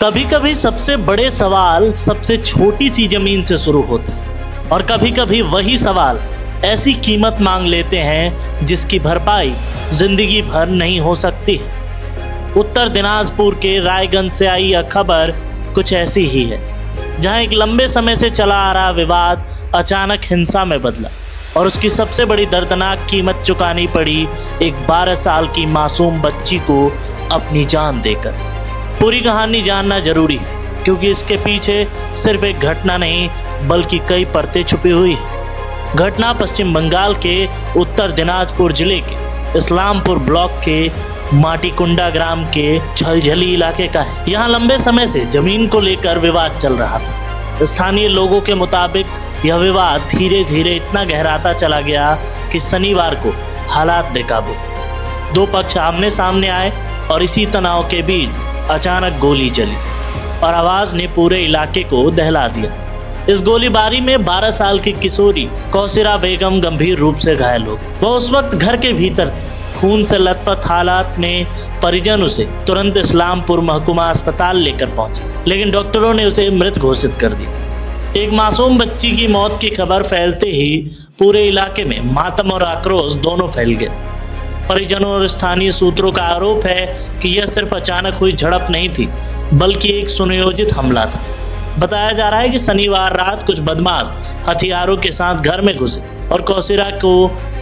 कभी कभी सबसे बड़े सवाल सबसे छोटी सी जमीन से शुरू होते हैं और कभी कभी वही सवाल ऐसी कीमत मांग लेते हैं जिसकी भरपाई जिंदगी भर नहीं हो सकती है। उत्तर दिनाजपुर के रायगंज से आई यह खबर कुछ ऐसी ही है, जहां एक लंबे समय से चला आ रहा विवाद अचानक हिंसा में बदला और उसकी सबसे बड़ी दर्दनाक कीमत चुकानी पड़ी एक 12 साल की मासूम बच्ची को अपनी जान देकर। पूरी कहानी जानना जरूरी है क्योंकि इसके पीछे सिर्फ एक घटना नहीं बल्कि कई परतें छुपी हुई हैं। घटना पश्चिम बंगाल के उत्तर दिनाजपुर जिले के इस्लामपुर ब्लॉक के माटीकुंडा ग्राम के झलझली इलाके का है। यहाँ लंबे समय से जमीन को लेकर विवाद चल रहा था। स्थानीय लोगों के मुताबिक यह विवाद धीरे धीरे इतना गहराता चला गया कि शनिवार को हालात बेकाबू, दो पक्ष आमने सामने आए और इसी तनाव के बीच अचानक गोली चली और आवाज ने पूरे इलाके को दहला दिया। इस गोलीबारी में 12 साल की किशोरी कौसिरा बेगम गंभीर रूप से घायल हो गई। वह उस वक्त घर के भीतर थी। खून से लथपथ हालात में परिजन उसे तुरंत इस्लामपुर महकुमा अस्पताल लेकर पहुंचे, लेकिन डॉक्टरों ने उसे मृत घोषित कर दी। एक मासूम बच्ची की मौत की खबर फैलते ही पूरे इलाके में मातम और आक्रोश दोनों फैल गए। परिजनों और स्थानीय सूत्रों का आरोप है कि यह सिर्फ अचानक हुई झड़प नहीं थी बल्कि एक सुनियोजित हमला था। बताया जा रहा है कि शनिवार रात कुछ बदमाश हथियारों के साथ घर में घुसे और कौसिरा को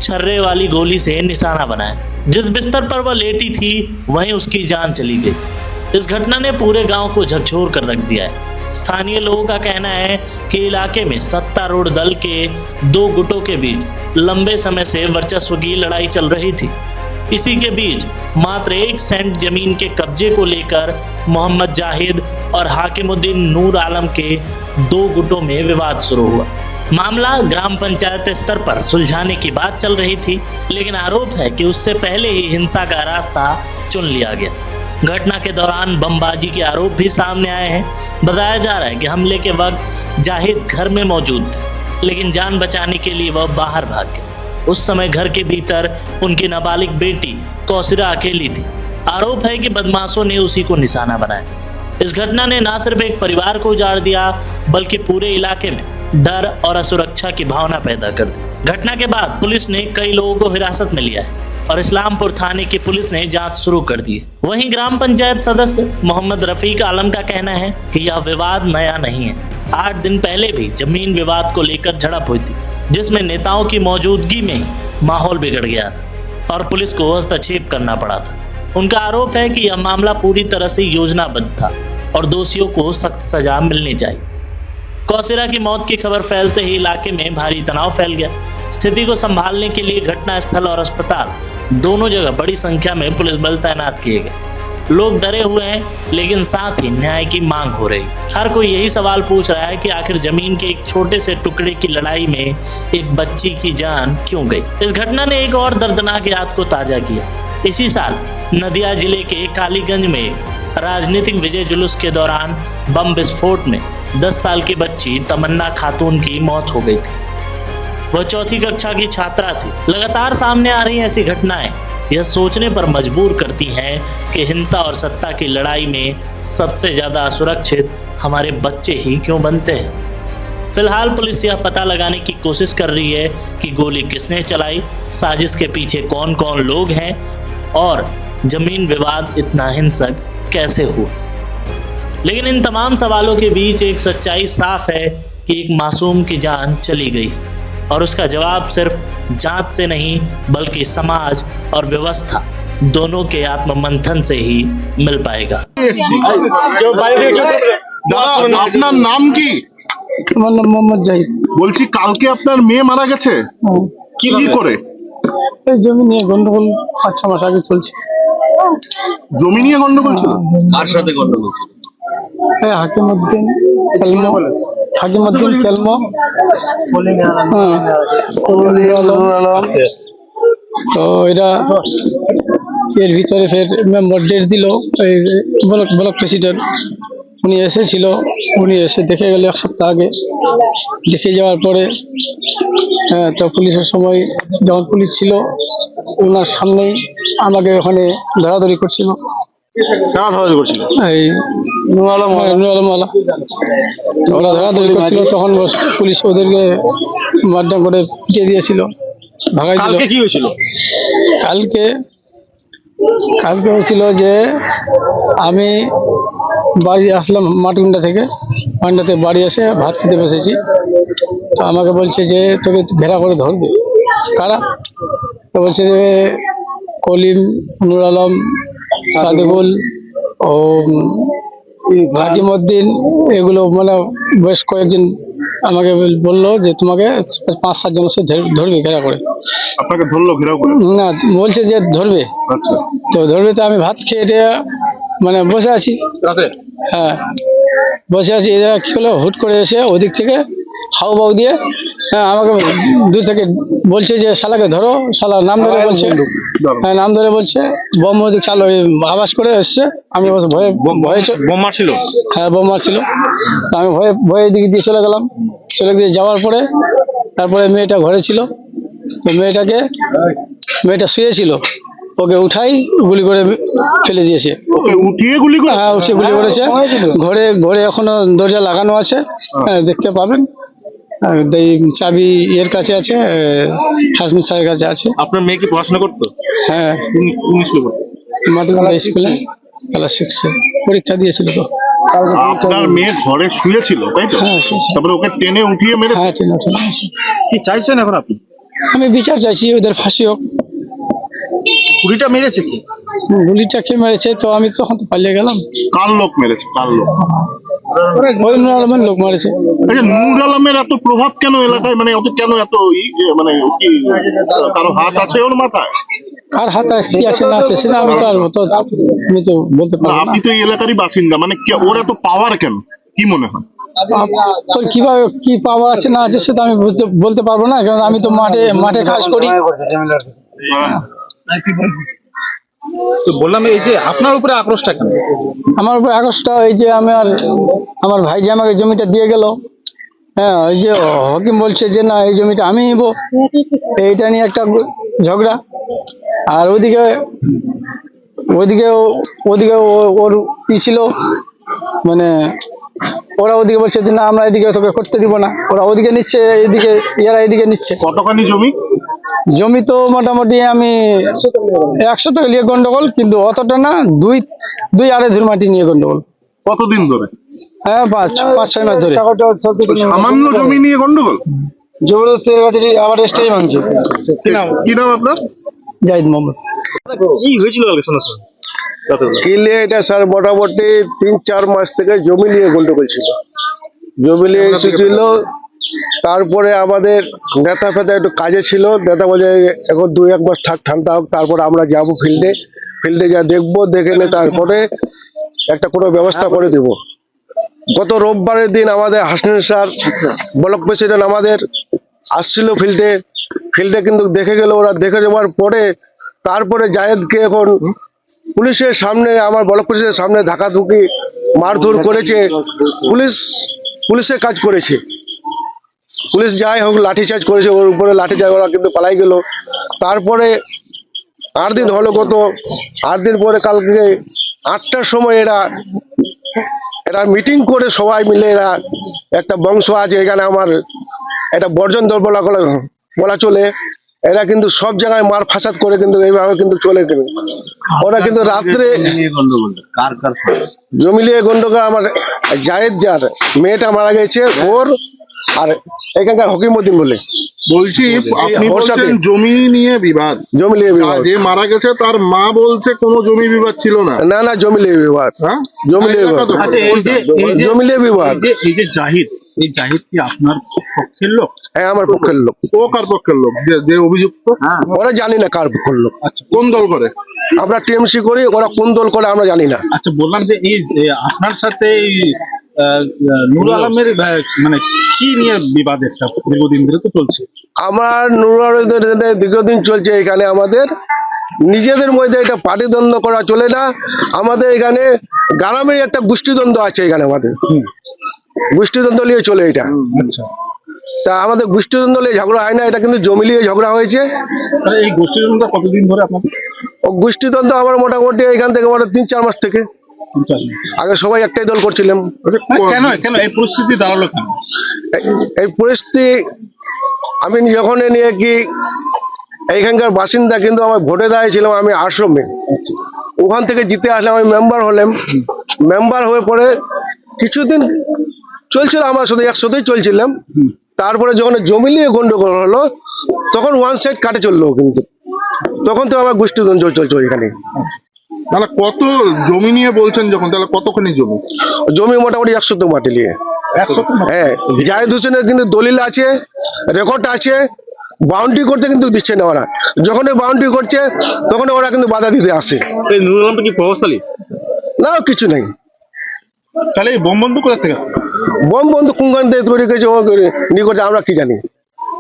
छर्रे वाली गोली से निशाना बनाया। जिस बिस्तर पर वह लेटी थी वहीं उसकी जान चली गई। इस घटना ने पूरे गांव को झकझोर कर रख दिया है। स्थानीय लोगों का कहना है कि इलाके में सत्तारूढ़ दल के दो गुटों के बीच लंबे समय से वर्चस्व की लड़ाई चल रही थी। इसी के बीच मात्र 1 सेंट जमीन के कब्जे को लेकर मोहम्मद जाहिद और हाकिमुद्दीन नूर आलम के दो गुटों में विवाद शुरू हुआ। मामला ग्राम पंचायत स्तर पर सुलझाने की बात चल रही थी, लेकिन आरोप है कि उससे पहले ही हिंसा का रास्ता चुन लिया गया। घटना के दौरान बमबाजी के आरोप भी सामने आए हैं। बताया जा रहा है कि हमले के वक्त जाहिद घर में मौजूद थे, लेकिन जान बचाने के लिए वह बाहर भाग गए। उस समय घर के भीतर उनकी नाबालिग बेटी कौसिरा अकेली थी। आरोप है कि बदमाशों ने उसी को निशाना बनाया। इस घटना ने न सिर्फ एक परिवार को उजाड़ दिया बल्कि पूरे इलाके में डर और असुरक्षा की भावना पैदा कर दी। घटना के बाद पुलिस ने कई लोगों को हिरासत में लिया है और इस्लामपुर थाने की पुलिस ने जांच शुरू कर दी है। वहीं ग्राम पंचायत सदस्य मोहम्मद रफीक आलम का कहना है कि यह विवाद नया नहीं है। 8 दिन पहले भी जमीन विवाद को लेकर झड़प हुई थी, जिसमें नेताओं की मौजूदगी में ही माहौल बिगड़ गया था और पुलिस को हस्तक्षेप करना पड़ा था। उनका आरोप है कि यह मामला पूरी तरह से योजनाबद्ध था और दोषियों को सख्त सजा मिलनी चाहिए। कौसिरा की मौत की खबर फैलते ही इलाके में भारी तनाव फैल गया। स्थिति को संभालने के लिए घटनास्थल और अस्पताल दोनों जगह बड़ी संख्या में पुलिस बल तैनात किए गए। लोग डरे हुए हैं, लेकिन साथ ही न्याय की मांग हो रही। हर कोई यही सवाल पूछ रहा है कि आखिर जमीन के एक छोटे से टुकड़े की लड़ाई में एक बच्ची की जान क्यों गई। इस घटना ने एक और दर्दनाक याद को ताजा किया। इसी साल नदिया जिले के कालीगंज में राजनीतिक विजय जुलूस के दौरान बम विस्फोट में 10 साल की बच्ची तमन्ना खातून की मौत हो गई थी। वह 4ठी कक्षा की छात्रा थी। लगातार सामने आ रही ऐसी घटनाएं यह सोचने पर मजबूर करती हैं कि हिंसा और सत्ता की लड़ाई में सबसे ज्यादा असुरक्षित हमारे बच्चे ही क्यों बनते हैं। फिलहाल पुलिस यह पता लगाने की कोशिश कर रही है कि गोली किसने चलाई, साजिश के पीछे कौन कौन लोग हैं और जमीन विवाद इतना हिंसक कैसे हुआ। लेकिन इन तमाम सवालों के बीच एक सच्चाई साफ है कि एक मासूम की जान चली गई और उसका जवाब सिर्फ जांच से नहीं बल्कि समाज और व्यवस्था दोनों के आत्ममंथन से ही मिल पाएगा। আপনার নাম কি? আমার নাম মোহাম্মদ জাহিদ। বলছি কালকে আপনার মেয়ে মারা গেছে, কি কি করে? এই জমি নিয়ে গন্ডগোল 5-6 মাস আগে চলছে। জমি নিয়ে গন্ডগোল ছিল? কার সাথে গন্ডগোল ছিল? এই হাকিমউদ্দিন কেলমো, হাকিমউদ্দিন কেলমো তো এরা এর ভিতরে ফের মেম্বার ডেট দিল। এই ব্লক প্রেসিডেন্ট উনি এসেছিল, উনি এসে দেখে গেল 1 সপ্তাহ আগে। দেখে যাওয়ার পরে তো পুলিশের সময় যখন পুলিশ ছিল ওনার সামনেই আমাকে ওখানে ধরাধরি করছিল। কারা ধরাধরি করছিল? এই নুর আলম ওয়ালা ওরা ধরাধরি করছিল, তখন পুলিশ ওদেরকে মারধর করে পিটিয়ে দিয়েছিল, ভাগাই দিল। কালকে কি হয়েছিল? কালকে কালকে হয়েছিল যে আমি বাড়ি আসলাম মাটগুন্ডা থেকে, মান্ডাতে বাড়ি এসে ভাত খেতে বসেছি। তো আমাকে বলছে যে তোকে ঘেরা করে ধরবে। কারা? তো বলছে যে কলিম, নুর আলম, সাদেকুল ও হাকিমউদ্দিন, এগুলো মানে বেশ কয়েকজন আমাকে বললো যে তোমাকে 5-7 জন সে ধরবে ঘেরা করে। আপনাকে ধরলো ঘেরাও করে? না, বলছে যে ধরবে। আচ্ছা, তো ধরবে, তো আমি ভাত খেয়ে মানে বসে আছি। রাতে? হ্যাঁ, বসে আছি। এরা কি হলো, হুট করে এসে ওদিক থেকে হাউ বাউ দিয়ে আমাকে দূর থেকে বলছে যে শালাকে ধরো। শালা নাম ধরে বলছে, হ্যাঁ নাম ধরে বলছে। বোম ওদিক চালু আওয়াজ করে এসছে। আমি ভয়ে ভয়ে বোম মারছিল? হ্যাঁ, বোম মারছিল। তো আমি ভয়ে ভয়ে দিকে দিয়ে চলে গেলাম। চলে গিয়ে যাওয়ার পরে তারপরে মেয়েটা ঘরে ছিল। তো মেয়েটা শুয়েছিল, ওকে উঠাই গুলি করে ফেলে দিয়েছে। ওকে উঠিয়ে গুলি করে? হ্যাঁ, উঠে গুলি করেছে। ঘরে এখনো দরজা লাগানো আছে, হ্যাঁ দেখতে পাবেন। এই চাবি এর কাছে আছে, হাসমিন স্যারের কাছে আছে। আপনার মেয়ে কি পড়াশোনা করতো? হ্যাঁ, কোন স্কুলে পড়তো? মাধ্যমিক স্কুলে ক্লাস 6-এ পরীক্ষা দিয়েছিল। তো আপনার মেয়ে ঘরে শুয়েছিল তাই তো? হ্যাঁ, তারপরে ওকে টেনে উঠিয়ে মেরে? হ্যাঁ, ঠিক আছে। কি চাইছেন এখন আপনি? আমি বিচার চাইছি, ওদের ফাঁসি হোক। গুলিটা মেরেছে কি? গুলিটা কে মেরেছে তো আমি তখন তো পালিয়ে গেলাম। কার লোক মেরেছে? কার লোক? ওই নুর আলমের লোক মারেছে। আচ্ছা, নূর আলমের এত প্রভাব কেন এলাকায়? মানে কেন এত মানে কি কারো হাত আছে ওর মাথায়? কার হাতে কি আছে না আছে সেটা আমি তো বলতে না, পারবো না। আপনি তো এই এলাকারই বাসিন্দা, মানে ওর এত পাওয়ার কেন, কি মনে হয়? ওর কিভাবে কি পাওয়া আছে না আছে সেটা আমি বলতে পারবো না, কারণ আমি তো মাঠে কাজ করি। তো বললাম, এই যে আপনার উপরে আক্রোশটা কেন? আমার উপর আকাশটা এই যে আমার ভাই যে আমাকে জমিটা দিয়ে গেল, হ্যাঁ, ওই যে হকিম বলছে যে না এই জমিটা আমি নিব, এইটা নিয়ে একটা ঝগড়া। আর ওদিকে ওর কি ছিল, মানে ওরা ওদিকে বলছে যে না আমরা এদিকে তোকে করতে দিব না। ওরা ওদিকে নিচ্ছে, এরা এদিকে নিচ্ছে। কতখানি জমি? জমি তো মোটামুটি আমি 100 টাকা নিয়ে গন্ডগোল, কিন্তু অতটা না, 2-2.5 ধুর মাটি নিয়ে গন্ডগোল। কতদিন ধরে? হ্যাঁ, 5-6 মাস ধরে। সামান্য জমি নিয়ে গন্ডগোল? জবরদস্তির গাড়ি আবার স্টেজ ভাঙছে। কি নাম আপনার? জাহিদ মোহাম্মদ। কি হয়েছিল কালকে শোনাচ্ছেন? কিলে এটা স্যার মোটামুটি 3-4 মাস থেকে জমি নিয়ে গন্ডগোল ছিল। জমি নিয়ে এসেছিল, তারপরে আমাদের নেতা ফেতা একটু কাজে ছিল। নেতা বলে এখন 2-1 মাস থাক, ঠান্ডা হোক, তারপরে আমরা যাবো ফিল্ডে যা দেখবো, দেখে নিয়ে তারপরে একটা কোনো ব্যবস্থা করে দেব। গত রোববারের দিন আমাদের হাসনাইন স্যার ব্লক প্রেসিডেন্ট আমাদের আসছিল ফিল্ডে কিন্তু দেখে গেল। ওরা দেখে যাওয়ার পরে তারপরে জায়েদকে এখন পুলিশের সামনে, আমার ব্লক প্রেসিডেন্টের সামনে ধাক্কাধুকি মারধর করেছে। পুলিশের কাজ করেছে। পুলিশ যাই হোক লাঠিচার্জ করেছে, ওর উপরে লাঠিচার্জ, ওরা কিন্তু পালাই গেল। তারপরে 8 দিন হলো, গত 8 দিন পরে কালকে 8টার সময় এরা মিটিং করে সবাই মিলে, এরা একটা বংশ আছে এখানে, আমার একটা বর্জন দল বলা চলে। এরা কিন্তু সব জায়গায় মার ফাসাদ করে, কিন্তু এইভাবে কিন্তু চলে গেল। ওরা কিন্তু রাত্রে জমি নিয়ে গন্ডগোল, আমার জায়েদ যার মেয়েটা মারা গেছে ওর, আর এখানকার হকিমউদ্দিন বলে। বলছি, আপনি বলছেন জমি নিয়ে বিবাদ? যে মারা গেছে তার মা বলছে কোনো জমি বিবাদ ছিল না। না, জমি নিয়ে বিবাদ। হ্যাঁ, জমি নিয়ে বিবাদ। জমি নিয়ে বিবাদ। এই যে জাহিদ কি আপনার পক্ষের লোক? হ্যাঁ, আমার পক্ষের লোক। ও কার পক্ষের লোক? যে অভিযুক্ত? ওরা জানি না কার পক্ষের লোক। কোন দল করে? আমরা টিএমসি করি, ওরা কোন দল করে আমরা জানি না। আচ্ছা, বললাম যে এই আপনার সাথে এই নূর আলমের মানে কি নিয়ে বিবাদ একটা দীর্ঘদিন ধরে তো চলছে? আমার নুরারদের দীর্ঘদিন চলছে এখানে। আমাদের নিজেদের মধ্যে এটা পাটিদ্বন্দ্ব করা চলে না। আমাদের এখানে গ্রামের একটা গোষ্ঠীদ্বন্দ্ব আছে, এখানে আমাদের গোষ্ঠীদ্বন্দ্ব নিয়ে চলে এটা। আচ্ছা, তা আমাদের গোষ্ঠীদ্বন্দ্ব নিয়ে ঝগড়া হয় না, এটা কিন্তু জমি নিয়ে ঝগড়া হয়েছে। তাহলে এই গোষ্ঠীদ্বন্দ্ব কতদিন ধরে আপনাদের? ও গোষ্ঠীদ্বন্দ্ব আমার মোটামুটি এখান থেকে 3-4 মাস থেকে। আগে সবাই একটাই দল করছিলাম। কেন কেন এই পরিস্থিতি দাঁড়ালো কেন? এই পরিস্থিতি আমি যখন নিয়ে কি এইখানকার বাসিন্দা, কিন্তু আমার ভোটে দাঁড়িয়েছিলাম আমি আশ্রমে, ওখান থেকে জিতে আসলাম, আমি মেম্বার হলাম। মেম্বার হয়ে পরে কিছুদিন চলছিল আমার সাথে, একসাথেই চলছিলাম। তারপরে যখন জমি নিয়ে গন্ডগোল হলো তখন ওয়ান সাইড কাটে চললো, কিন্তু তখন তো আমার গোষ্ঠীদ্বন্দ্ব চলছে এখানে। তাহলে কত জমি নিয়ে বলছেন যখন, তাহলে কতখানি জমি? জমি মোটামুটি 100 মাটি নিয়ে। 100 হ্যাঁ, জায়েদ হোসেনের কিন্তু দলিল আছে, রেকর্ড আছে। বাউন্ডারি করতে কিন্তু দিচ্ছে না ওরা, যখন বাউন্ডারি করছে তখন ওরা কিন্তু বাধা দিতে আসে। এই নুরুল আলম কি প্রভাবশালী? না, কিছু নেই। তাহলে এই বোম বন্ধু কোথা থেকে? বম বন্ধু কোনখান থেকে তৈরি করেছে নিকটে আমরা কি জানি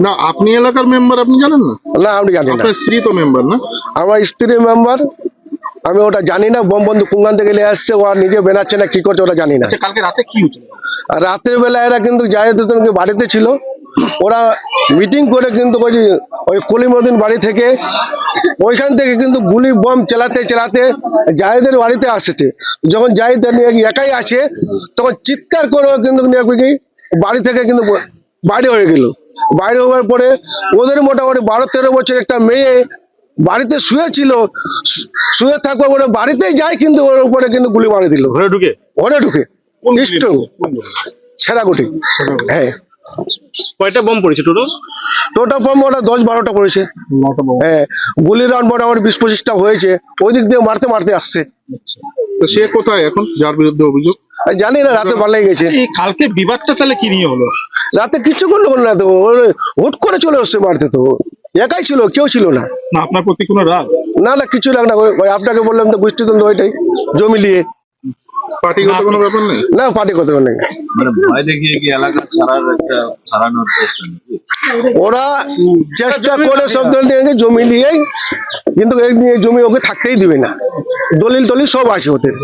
না, আপনি এলাকার মেম্বার, আপনি জানেন না? না, আমি জানি না। আপনার স্ত্রী তো মেম্বার না? আমার স্ত্রী মেম্বার, আমি ওটা জানি না। বম বন্ধু কোনখান থেকে নিয়ে আসছে, ওরা নিজে বেনাচ্ছে না কি করছে ওটা জানি না। আচ্ছা, কালকে রাতে কি হয়েছিল? আর রাতের বেলা এরা কিন্তু জায়েদ হোসেনকে বাড়িতে ছিল, ওরা মিটিং করে কিন্তু ওই কলিমউদ্দিন বাড়ি থেকে ওইখান থেকে কিন্তু গুলি বম চালাতে চালাতে জায়েদের বাড়িতে আসছে। যখন জায়েদ একাই আছে তখন চিৎকার করে কিন্তু বাড়ি থেকে কিন্তু বাইরে হয়ে গেল। বাইরে হওয়ার পরে ওদের মোটামুটি 12-13 বছর একটা মেয়ে বাড়িতে শুয়েছিল, শুয়ে থাকবো ওরা বাড়িতেই যায়, কিন্তু ওর উপরে কিন্তু গুলি মারি দিল ঘরে ঢুকে। ছেড়াগুটি। হ্যাঁ, কয়টা বোম পড়েছে টোটাল? টোটাল বম ওটা 10-12টা পড়েছে। হ্যাঁ, গুলির রাউন্ড মোটামুটি 20-25টা হয়েছে, ওই দিক দিয়ে মারতে মারতে আসছে। তো সে কোথায় এখন, যার বিরুদ্ধে অভিযোগ? জানি না, রাতে পালিয়ে গেছে। এই কালকে বিবাদটা তাহলে কি নিয়ে হলো? রাতে কিছু করলো না তো, হুট করে চলে আসছে মারতে। তো একাই ছিল, কেউ ছিল না। না আপনার প্রতি কোনো রাগ? না না, কিছু রাগ না। ওই আপনাকে বললাম তো গোষ্ঠীদ্বন্দ্ব, ওইটাই জমি নিয়ে। পার্টিগত কোনো ব্যাপার নেই? না, পার্টি করতে নেই। মানে ভয় দেখিয়ে কি এলাকা ছাড়ানোর চেষ্টা নাকি? ওরা চেষ্টা করে সব দল নিয়ে জমি নিয়েই, কিন্তু এই নিয়ে জমি ওকে থাকতেই দিবে না। দলিল টলিল সব আছে ওদের।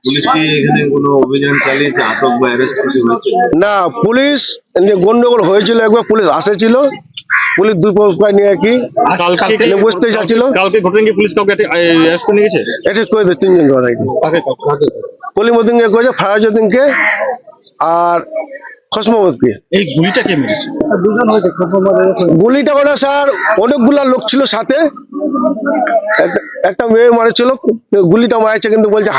পুলিশ কি এখানে কোনো অভিযান চালিয়েছে, আটক বা অ্যারেস্ট কিছু হয়েছে? না, পুলিশ যে গন্ডগোল হয়েছিল একবার পুলিশ আসেছিল, পুলিশ দুই পক্ষ নিয়ে কি বসতে যাচ্ছিল। কালকে ঘটনা কি পুলিশ কাউকে অ্যারেস্ট করে নিয়ে গেছে? এটা করে 3 জন ধরা। কলিমউদ্দিনকে করেছে, ফারাজউদ্দিনকে আর খসমউদ্দিনকে। এই গুলিটা কে মেরেছে? গুলিটা ওরা স্যার অনেকগুলা লোক ছিল সাথে, একটা মেয়ে মারেছিল, গুলিটা মারছে কিন্তু বলছে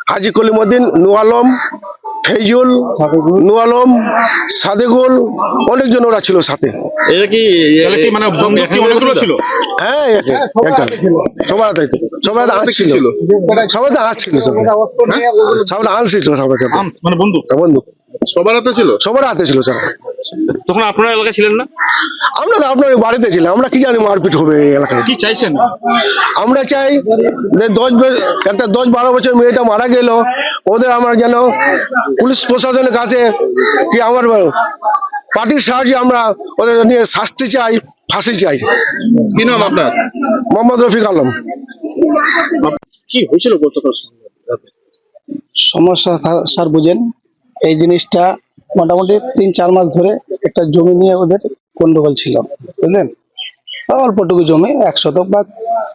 হাজি কলিমউদ্দিন, নূর আলম, ফেজুল, নূর আলম, সাদেকুল, অনেকজন ওরা ছিল সাথে। এটা কি মানে বন্দুক কি অনেকগুলো ছিল? হ্যাঁ, সবার হাতে ছিল, সবাই তো হাত ছিল, সবাই আর্মস ছিল, সবার হাতে মানে বন্দুক? বন্দুক সবার হাতে ছিল? সবার হাতে ছিল স্যার। তখন আপনারা এলাকায় ছিলেন না? আমরা তো আপনার বাড়িতে ছিলাম, আমরা কি জানি মারপিট হবে এই এলাকায়। কি চাইছেন? আমরা চাই যে একটা 10-12 বছর মেয়েটা মারা গেল, ওদের আমার যেন পুলিশ প্রশাসনের কাছে কি আমার পার্টির সাহায্যে আমরা ওদের নিয়ে শাস্তি চাই, ফাঁসি চাই। কি নাম আপনার? মোহাম্মদ রফিক আলম। কি হয়েছিল গতকাল? সমস্যা স্যার বুঝেন, এই জিনিসটা মোটামুটি 3-4 মাস ধরে একটা জমি নিয়ে ওদের গন্ডগোল ছিল, বুঝলেন। অল্পটুকু জমি, 1 শতক বা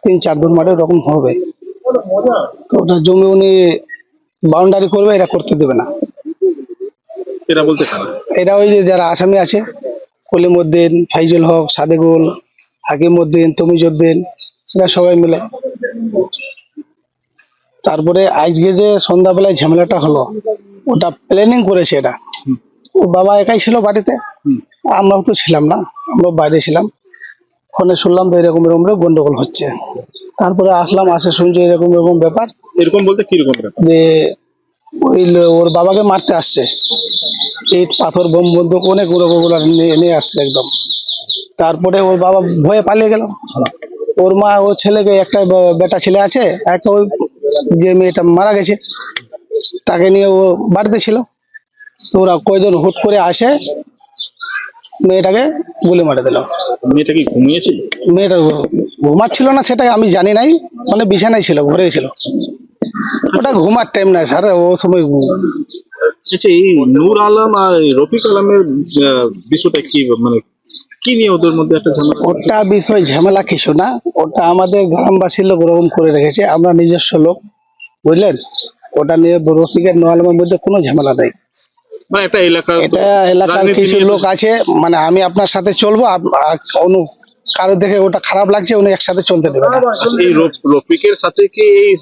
3-4 ধুর মাঠে ওরকম হবে। তো ওটা জমি উনি বাউন্ডারি করবে, এটা করতে দেবে না। এরা বলতে পারে এরা ওই যে যারা আসামি আছে, কলিমউদ্দিন, ফাইজুল হক, সাদেকুল, হাকিমউদ্দিন, তমিজউদ্দিন, এরা সবাই মিলে। তারপরে আজকে যে সন্ধ্যাবেলায় ঝামেলাটা হলো, ওটা প্ল্যানিং করেছে এটা। ওর বাবা একাই ছিল বাড়িতে, আমরাও তো ছিলাম না, আমরা বাইরে ছিলাম। ফোনে শুনলাম তো এরকম এরকম গন্ডগোল হচ্ছে। তারপরে আসলাম, আসে শুনছি এরকম এরকম ব্যাপার। এরকম বলতে কিরকম ব্যাপার? যে ওর বাবাকে মারতে আসছে, ইট পাথর বোম বন্দুক অনেক ওগুলো নিয়ে আসছে একদম। তারপরে ওর বাবা ভয়ে পালিয়ে গেল। ওর মা, ওর ছেলেকে, একটা বেটা ছেলে আছে, একটা ওই যে মেয়েটা মারা গেছে তাকে নিয়ে ও বাড়িতে ছিল। তো ওরা কয়জন হুট করে আসে, মেয়েটাকে গুলি মারে দিল। মেয়েটা কি ঘুমিয়েছিল? মেয়েটা ঘুমাচ্ছিল না সেটা আমি জানি নাই, মানে বিছানায় ছিল, ঘরে ছিল। ওটা ঘুমার টাইম না স্যার, ও সময় আচ্ছা, এই নূর আলম আর রফিক আলমের বিষয়টা কি, মানে কি নিয়ে ওদের মধ্যে একটা ঝামেলা? ওটা বিষয় ঝামেলা কিছু না, ওটা আমাদের গ্রামবাসীর লোক ওরকম করে রেখেছে, আমরা নিজস্ব লোক, বুঝলেন। ওটা নিয়ে রফিকের নূর আলমের মধ্যে কোনো ঝামেলা নেই। মানে একটা এলাকার এটা এলাকার রাজনীতি কিছু নিয়ে- লোক আছে, মানে আমি আপনার সাথে চলবো, অন্য কারো দেখে ওটা খারাপ লাগছে উনি একসাথে চলতে দেবে না। আচ্ছা, এই রফিকের সাথে কি এই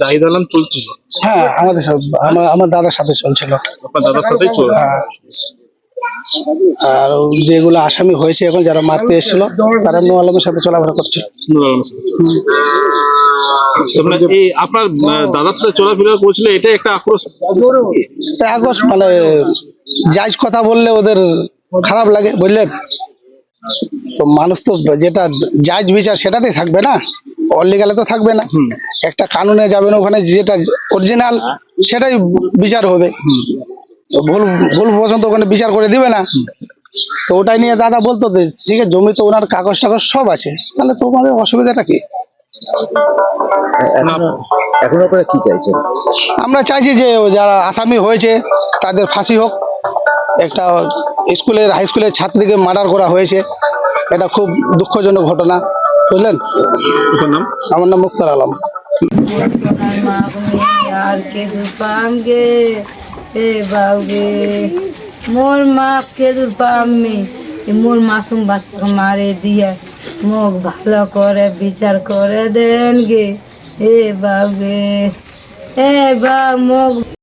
জাহিদ আলম চলছিল? হ্যাঁ, আমাদের সাথে, আমার দাদার সাথে চলছিল। আপনার দাদার সাথেই চলছিল? হ্যাঁ। আর যেগুলো আসামি হয়েছে এখন, যারা মারতে এসেছিল, তারা নূর আলমের সাথে চলাফেরা করছে। নূর আলমের সাথে চলছিল। তো মানে এই আপনার দাদার সাথে চলাফেরা করেছিল, এটা একটা আক্রোশ? আগস্ট মানে জায়জ কথা বললে ওদের খারাপ লাগে, বুঝলেন। তো মানুষ তো যেটা জায়জ বিচার সেটাতেই থাকবে না, অলিগালে তো থাকবে না। একটা কানুনে যাবে না, ওখানে যেটা অরিজিনাল সেটাই বিচার হবে। তো ভুল ভুল পর্যন্ত ওখানে বিচার করে দিবে না। তো ওটাই নিয়ে দাদা বলতো যে, ঠিক আছে, জমি তো ওনার কাগজ টাগজ সব আছে, তাহলে তোমাদের অসুবিধাটা কি? এখন আপনারা কি চাইছেন? আমরা চাইছি যে যারা আসামি হয়েছে তাদের ফাঁসি হোক। একটা স্কুলের, হাই স্কুলের ছাত্রীকে মার্ডার করা হয়েছে, এটা খুব দুঃখজনক ঘটনা, বুঝলেন। আপনার নাম? আমার নাম মুক্তার আলম। यार के दुपाम गे ए बाउगे मोर माँ के दुपाम में मोर मासूम बच्चा को मारे दिया, मोग भालो करे विचार करे देन गे ए बाउगे ए बा मोग